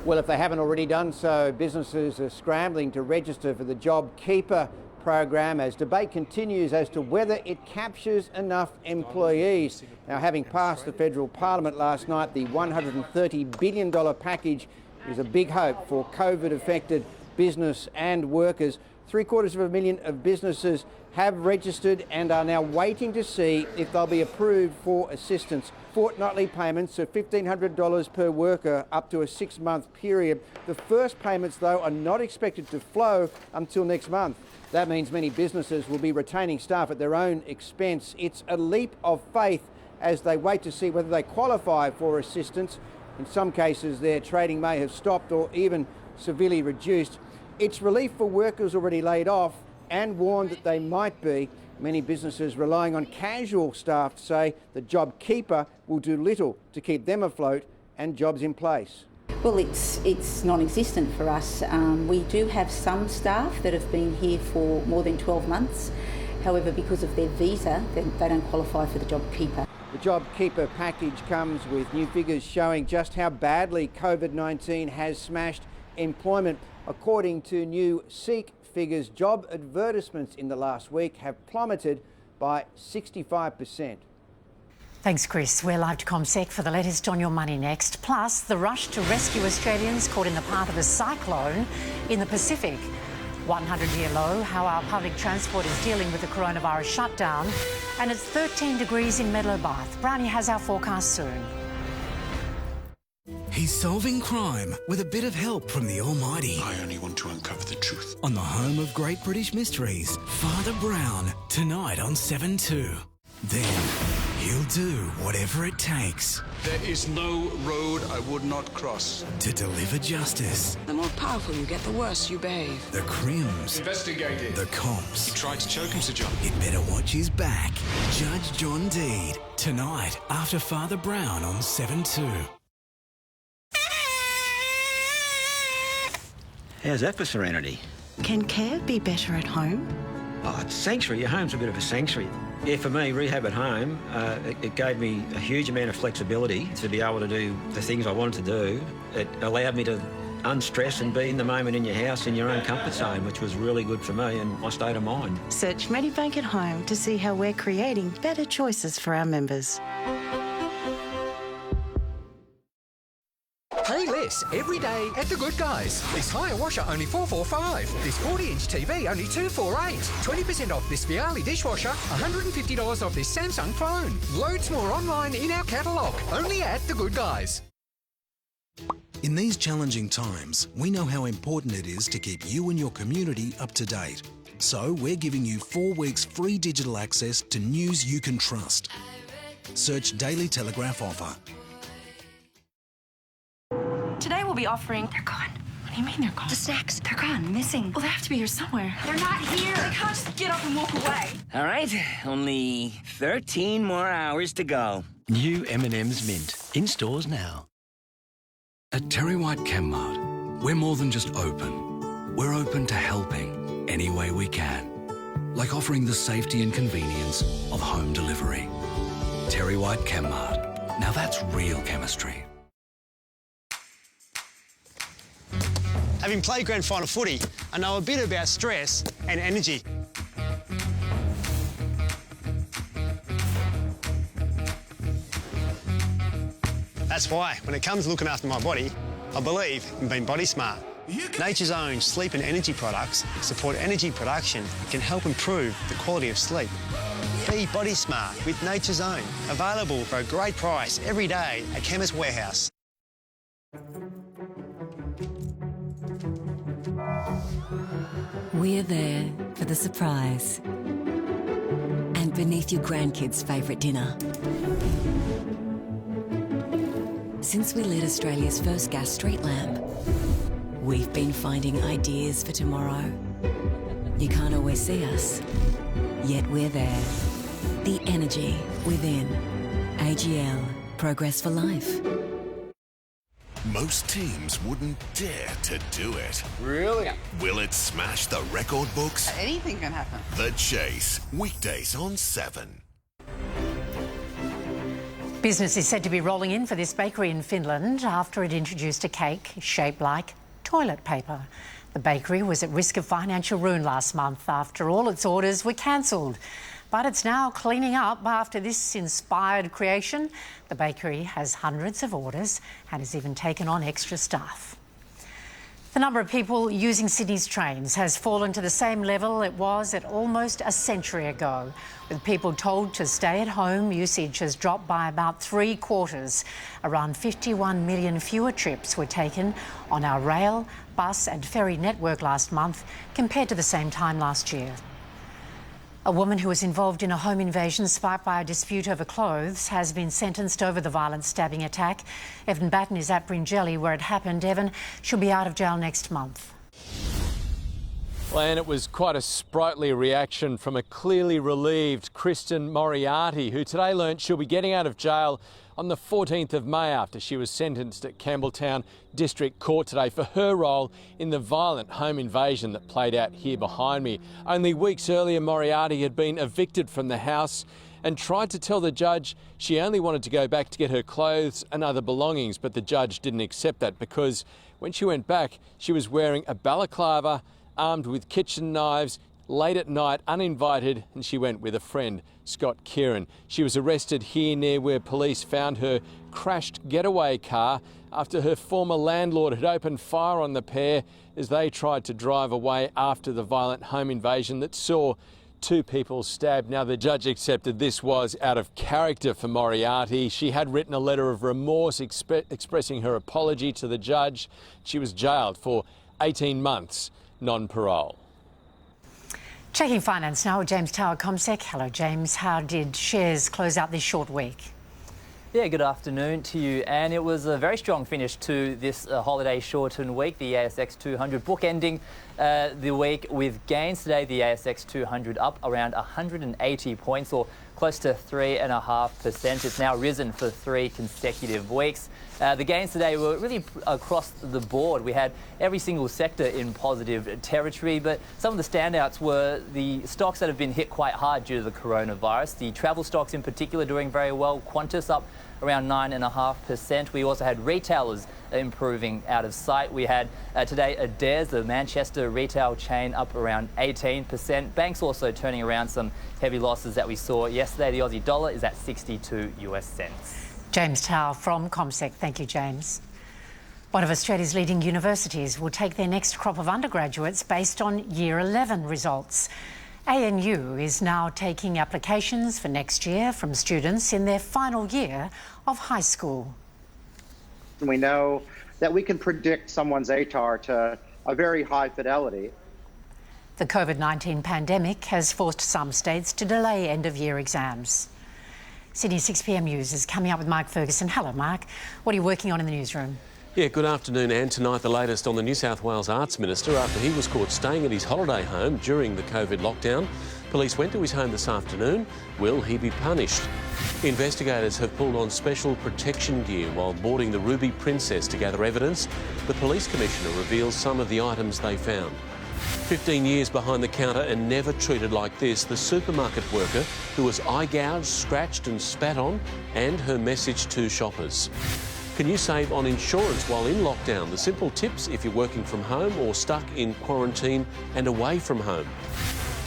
Well, if they haven't already done so, businesses are scrambling to register for the JobKeeper program as debate continues as to whether it captures enough employees. Now, having passed the federal parliament last night, the $130 billion package is a big hope for COVID-affected business and workers. 750,000 of businesses have registered and are now waiting to see if they'll be approved for assistance. Fortnightly payments of $1,500 per worker up to a 6-month period. The first payments, though, are not expected to flow until next month. That means many businesses will be retaining staff at their own expense. It's a leap of faith as they wait to see whether they qualify for assistance. In some cases, their trading may have stopped or even severely reduced. It's relief for workers already laid off and warned that they might be. Many businesses relying on casual staff say the JobKeeper will do little to keep them afloat and jobs in place. Well, it's non-existent for us. We do have some staff that have been here for more than 12 months. However, because of their visa, they don't qualify for the JobKeeper. The JobKeeper package comes with new figures showing just how badly COVID-19 has smashed employment. According to new Seek figures, job advertisements in the last week have plummeted by 65%. Thanks, Chris. We're live to ComSec for the latest on your money next. Plus, the rush to rescue Australians caught in the path of a cyclone in the Pacific. 100-year low, how our public transport is dealing with the coronavirus shutdown. And it's 13 degrees in Meadowbath. Brownie has our forecast soon. He's solving crime with a bit of help from the Almighty. I only want to uncover the truth. On the home of great British mysteries, Father Brown, tonight on 7/2. Then he'll do whatever it takes. There is no road I would not cross. To deliver justice. The more powerful you get, the worse you behave. The crims. Investigate it. The cops. He tried to choke him, Sir John. He'd better watch his back. Judge John Deed, tonight after Father Brown on 7/2. How's that for serenity? Can care be better at home? Oh, it's sanctuary. Your home's a bit of a sanctuary. Yeah, for me, rehab at home, it gave me a huge amount of flexibility to be able to do the things I wanted to do. It allowed me to unstress and be in the moment in your house in your own comfort zone, which was really good for me and my state of mind. Search Medibank at Home to see how we're creating better choices for our members. Pay less every day at The Good Guys. This hire washer only $445. This 40-inch TV only $248. 20% off this Viali dishwasher. $150 off this Samsung phone. Loads more online in our catalogue. Only at The Good Guys. In these challenging times, we know how important it is to keep you and your community up to date. So we're giving you 4 weeks free digital access to news you can trust. Search Daily Telegraph offer. Today we'll be offering... They're gone. What do you mean they're gone? The snacks. They're gone. Missing. Well, they have to be here somewhere. They're not here. They can't just get up and walk away. All right. Only 13 more hours to go. New M&M's Mint. In stores now. At Terry White Chemmart, we're more than just open. We're open to helping any way we can. Like offering the safety and convenience of home delivery. Terry White Chemmart. Now that's real chemistry. Having played grand final footy, I know a bit about stress and energy. That's why, when it comes to looking after my body, I believe in being body smart. Nature's Own sleep and energy products support energy production and can help improve the quality of sleep. Be body smart with Nature's Own, available for a great price every day at Chemist Warehouse. We're there for the surprise. And beneath your grandkids' favourite dinner. Since we lit Australia's first gas street lamp, we've been finding ideas for tomorrow. You can't always see us, yet we're there. The energy within. AGL. Progress for life. Most teams wouldn't dare to do it. Really? Will it smash the record books? Anything can happen. The Chase, weekdays on 7. Business is said to be rolling in for this bakery in Finland after it introduced a cake shaped like toilet paper. The bakery was at risk of financial ruin last month after all its orders were cancelled. But it's now cleaning up after this inspired creation. The bakery has hundreds of orders and has even taken on extra staff. The number of people using Sydney's trains has fallen to the same level it was at almost a century ago. With people told to stay at home, usage has dropped by about 3/4. Around 51 million fewer trips were taken on our rail, bus and ferry network last month compared to the same time last year. A woman who was involved in a home invasion sparked by a dispute over clothes has been sentenced over the violent stabbing attack. Evan Batten is at Bringelly where it happened. Evan, she'll be out of jail next month. Well, and it was quite a sprightly reaction from a clearly relieved Kristen Moriarty, who today learnt she'll be getting out of jail on the 14th of May after she was sentenced at Campbelltown District Court today for her role in the violent home invasion that played out here behind me. Only weeks earlier, Moriarty had been evicted from the house and tried to tell the judge she only wanted to go back to get her clothes and other belongings, but the judge didn't accept that because when she went back, she was wearing a balaclava, armed with kitchen knives, late at night, uninvited, and she went with a friend, Scott Kieran. She was arrested here near where police found her crashed getaway car after her former landlord had opened fire on the pair as they tried to drive away after the violent home invasion that saw 2 people stabbed. Now, the judge accepted this was out of character for Moriarty. She had written a letter of remorse expressing her apology to the judge. She was jailed for 18 months, non-parole. Checking finance now with James Tower, CommSec. Hello, James. How did shares close out this short week? Yeah, good afternoon to you. And it was a very strong finish to this holiday shortened week, the ASX 200 bookending the week with gains today. The ASX 200 up around 180 points or close to 3.5%. It's now risen for 3 consecutive weeks. The gains today were really across the board. We had every single sector in positive territory, but some of the standouts were the stocks that have been hit quite hard due to the coronavirus. The travel stocks in particular doing very well. Qantas up around 9.5%. We also had retailers improving out of sight. We had today Adairs, the Manchester retail chain, up around 18%. Banks also turning around some heavy losses that we saw yesterday. The Aussie dollar is at 62 US cents. James Tower from CommSec. Thank you, James. One of Australia's leading universities will take their next crop of undergraduates based on Year 11 results. ANU is now taking applications for next year from students in their final year of high school. We know that we can predict someone's ATAR to a very high fidelity. The COVID-19 pandemic has forced some states to delay end-of-year exams. Sydney 6pm News is coming up with Mark Ferguson. Hello, Mark. What are you working on in the newsroom? Yeah, good afternoon, Anne. Tonight, the latest on the New South Wales Arts Minister after he was caught staying at his holiday home during the COVID lockdown. Police went to his home this afternoon. Will he be punished? Investigators have pulled on special protection gear while boarding the Ruby Princess to gather evidence. The Police Commissioner reveals some of the items they found. 15 years behind the counter and never treated like this, the supermarket worker who was eye-gouged, scratched and spat on, and her message to shoppers. Can you save on insurance while in lockdown? The simple tips if you're working from home or stuck in quarantine and away from home.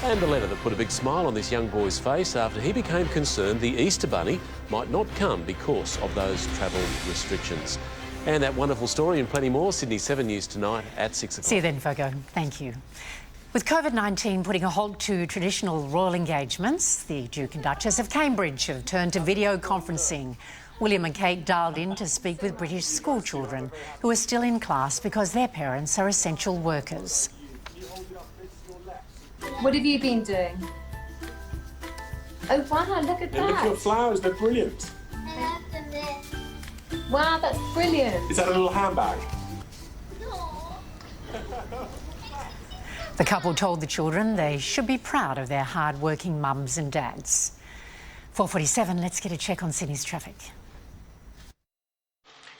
And the letter that put a big smile on this young boy's face after he became concerned the Easter Bunny might not come because of those travel restrictions. And that wonderful story and plenty more, Sydney 7 News tonight at 6 o'clock. See you then, Virgo. Thank you. With COVID-19 putting a halt to traditional royal engagements, the Duke and Duchess of Cambridge have turned to video conferencing. William and Kate dialed in to speak with British school children who are still in class because their parents are essential workers. What have you been doing? Oh wow, look at that. Look at your flowers, they're brilliant. Wow, that's brilliant. Is that a little handbag? The couple told the children they should be proud of their hard-working mums and dads. 4:47, let's get a check on Sydney's traffic.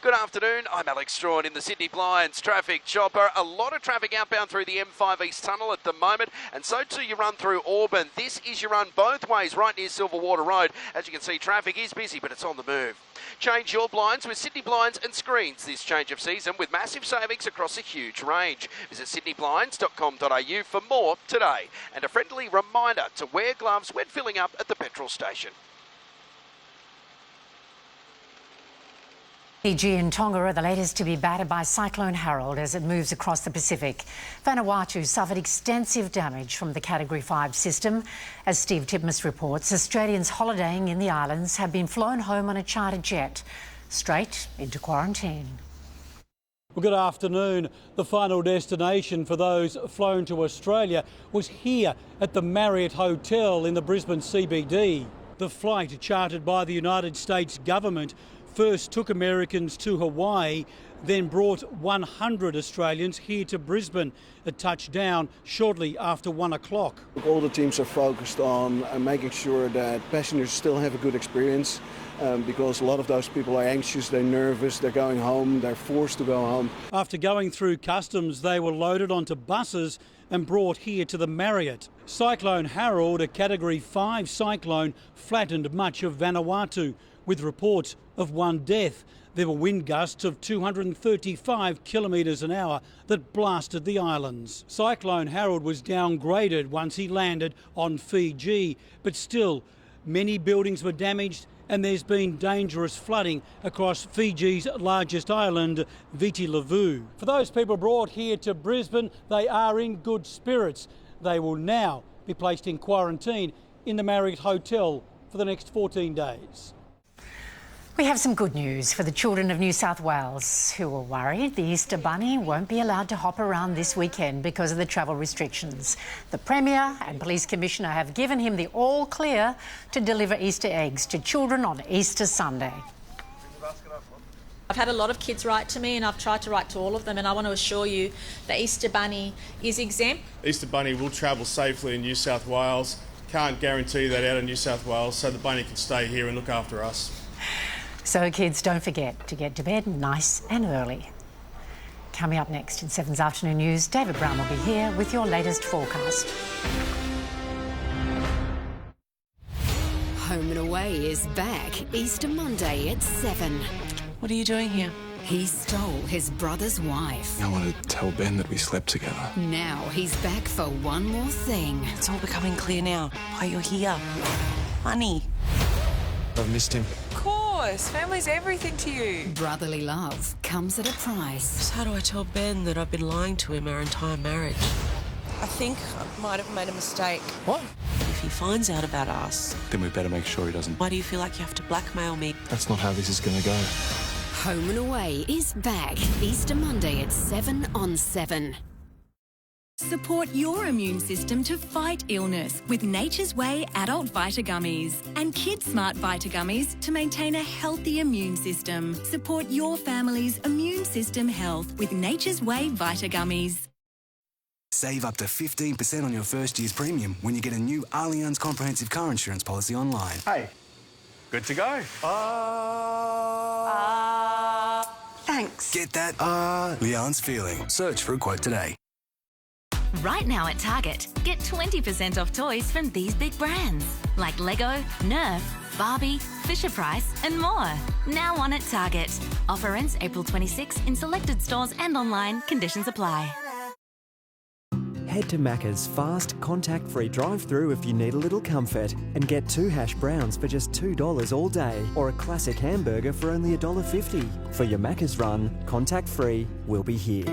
Good afternoon, I'm Alex Strawn in the Sydney Blinds traffic chopper. A lot of traffic outbound through the M5 East Tunnel at the moment, and so too you run through Auburn. This is your run both ways right near Silverwater Road. As you can see, traffic is busy, but it's on the move. Change your blinds with Sydney Blinds and Screens this change of season with massive savings across a huge range. Visit sydneyblinds.com.au for more today. And a friendly reminder to wear gloves when filling up at the petrol station. Fiji and Tonga are the latest to be battered by Cyclone Herald as it moves across the Pacific. Vanuatu suffered extensive damage from the Category 5 system. As Steve Titmus reports, Australians holidaying in the islands have been flown home on a charter jet, straight into quarantine. Well, good afternoon. The final destination for those flown to Australia was here at the Marriott Hotel in the Brisbane CBD. The flight, chartered by the United States government, first took Americans to Hawaii, then brought 100 Australians here to Brisbane. It touched down shortly after 1 o'clock. All the teams are focused on making sure that passengers still have a good experience, because a lot of those people are anxious, they're nervous, they're going home, they're forced to go home. After going through customs, they were loaded onto buses and brought here to the Marriott. Cyclone Herald, a Category 5 cyclone, flattened much of Vanuatu, with reports of one death. There were wind gusts of 235 kilometres an hour that blasted the islands. Cyclone Herald was downgraded once he landed on Fiji, but still, many buildings were damaged and there's been dangerous flooding across Fiji's largest island, Viti Levu. For those people brought here to Brisbane, they are in good spirits. They will now be placed in quarantine in the Marriott Hotel for the next 14 days. We have some good news for the children of New South Wales who are worried the Easter Bunny won't be allowed to hop around this weekend because of the travel restrictions. The Premier and Police Commissioner have given him the all clear to deliver Easter eggs to children on Easter Sunday. I've had a lot of kids write to me and I've tried to write to all of them, and I want to assure you the Easter Bunny is exempt. Easter Bunny will travel safely in New South Wales. Can't guarantee that out of New South Wales, so the bunny can stay here and look after us. So kids, don't forget to get to bed nice and early. Coming up next in 7's Afternoon News, David Brown will be here with your latest forecast. Home and Away is back Easter Monday at 7. What are you doing here? He stole his brother's wife. I wanted to tell Ben that we slept together. Now he's back for one more thing. It's all becoming clear now why you're here. Honey. I've missed him. Of course, family's everything to you. Brotherly love comes at a price. So how do I tell Ben that I've been lying to him our entire marriage? I think I might have made a mistake. What? If he finds out about us, then we better make sure he doesn't. Why do you feel like you have to blackmail me? That's not how this is going to go. Home and Away is back Easter Monday at 7 on 7. Support your immune system to fight illness with Nature's Way Adult Vita Gummies and Kids Smart Vita Gummies to maintain a healthy immune system. Support your family's immune system health with Nature's Way Vita Gummies. Save up to 15% on your first year's premium when you get a new Allianz comprehensive car insurance policy online. Hey, good to go. Thanks. Get that Allianz feeling. Search for a quote today. Right now at Target, get 20% off toys from these big brands like Lego, Nerf, Barbie, Fisher-Price and more. Now on at Target. Offer ends April 26 in selected stores and online. Conditions apply. Head to Macca's fast, contact-free drive-thru if you need a little comfort and get 2 hash browns for just $2 all day or a classic hamburger for only $1.50. For your Macca's run, contact-free, we'll be here.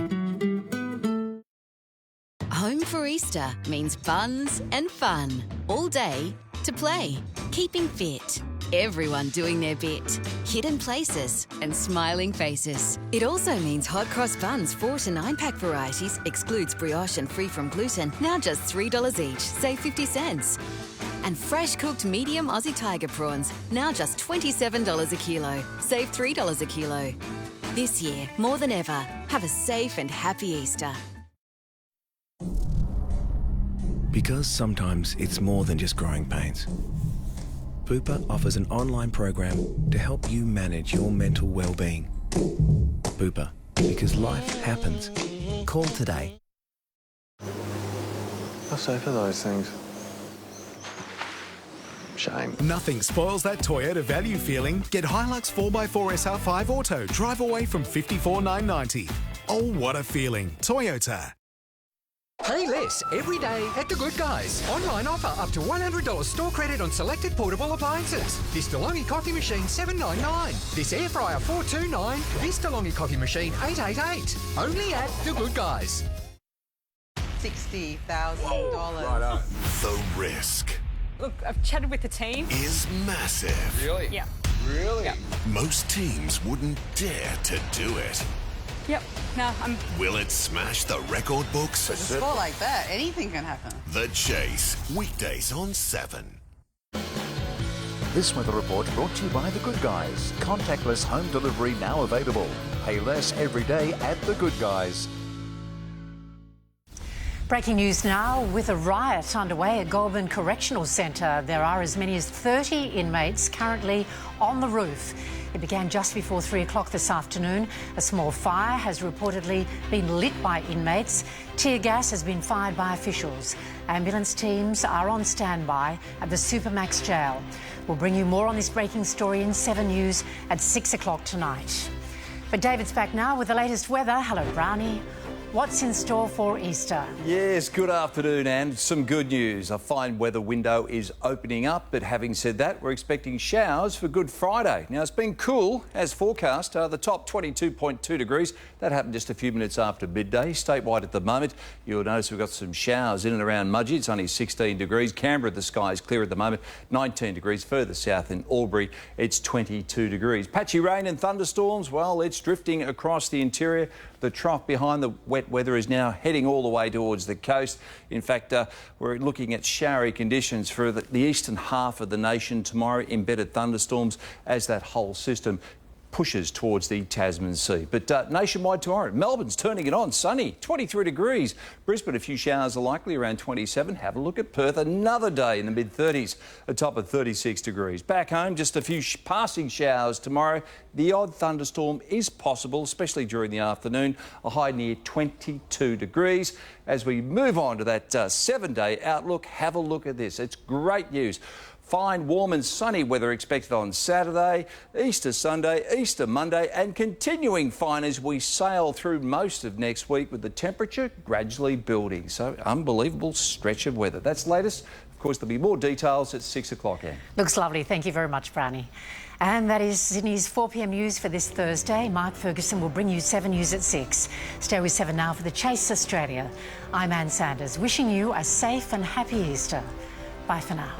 Home for Easter means buns and fun. All day to play. Keeping fit. Everyone doing their bit. Hidden places and smiling faces. It also means hot cross buns, 4 to 9 pack varieties, excludes brioche and free from gluten, now just $3 each, save 50 cents. And fresh cooked medium Aussie tiger prawns, now just $27 a kilo, save $3 a kilo. This year, more than ever, have a safe and happy Easter. Because sometimes it's more than just growing pains. Bupa offers an online program to help you manage your mental well-being. Bupa, because life happens. Call today. How safe are those things? Shame. Nothing spoils that Toyota value feeling. Get Hilux 4x4 SR5 Auto. Drive away from $54,990. Oh, what a feeling. Toyota. Pay less every day at The Good Guys. Online offer up to $100 store credit on selected portable appliances. This DeLonghi coffee machine $7.99. This air fryer $4.29. This DeLonghi coffee machine $8.88. Only at The Good Guys. $60,000. Righto. The risk Look, I've chatted with the team. is massive. Really? Yeah. Really? Yeah. Most teams wouldn't dare to do it. Yep. No, I'm... Will it smash the record books? With a score like that, anything can happen. The Chase, weekdays on 7. This weather report brought to you by The Good Guys. Contactless home delivery now available. Pay less every day at The Good Guys. Breaking news now. With a riot underway at Goulburn Correctional Centre, there are as many as 30 inmates currently on the roof. It began just before 3 o'clock this afternoon. A small fire has reportedly been lit by inmates. Tear gas has been fired by officials. Ambulance teams are on standby at the Supermax jail. We'll bring you more on this breaking story in 7 News at 6 o'clock tonight. But David's back now with the latest weather. Hello, Brownie. What's in store for Easter? Yes, good afternoon, and some good news. A fine weather window is opening up, but having said that, we're expecting showers for Good Friday. Now, it's been cool, as forecast. The top 22.2 degrees. That happened just a few minutes after midday. Statewide at the moment, you'll notice we've got some showers in and around Mudgee. It's only 16 degrees. Canberra, the sky is clear at the moment. 19 degrees. Further south in Albury, it's 22 degrees. Patchy rain and thunderstorms, well, it's drifting across the interior. The trough behind the wet weather is now heading all the way towards the coast. In fact, we're looking at showery conditions for the eastern half of the nation tomorrow, embedded thunderstorms as that whole system pushes towards the Tasman Sea. But nationwide tomorrow, Melbourne's turning it on, sunny, 23 degrees. Brisbane, a few showers are likely, around 27. Have a look at Perth, another day in the mid-30s, a top of 36 degrees. Back home, just a few passing showers tomorrow. The odd thunderstorm is possible, especially during the afternoon, a high near 22 degrees. As we move on to that 7-day outlook, have a look at this. It's great news. Fine, warm and sunny weather expected on Saturday, Easter Sunday, Easter Monday, and continuing fine as we sail through most of next week with the temperature gradually building. So, unbelievable stretch of weather. That's the latest. Of course, there'll be more details at 6 o'clock. Looks lovely. Thank you very much, Brownie. And that is Sydney's 4 p.m. news for this Thursday. Mark Ferguson will bring you 7 News at 6. Stay with 7 Now for the Chase Australia. I'm Ann Sanders, wishing you a safe and happy Easter. Bye for now.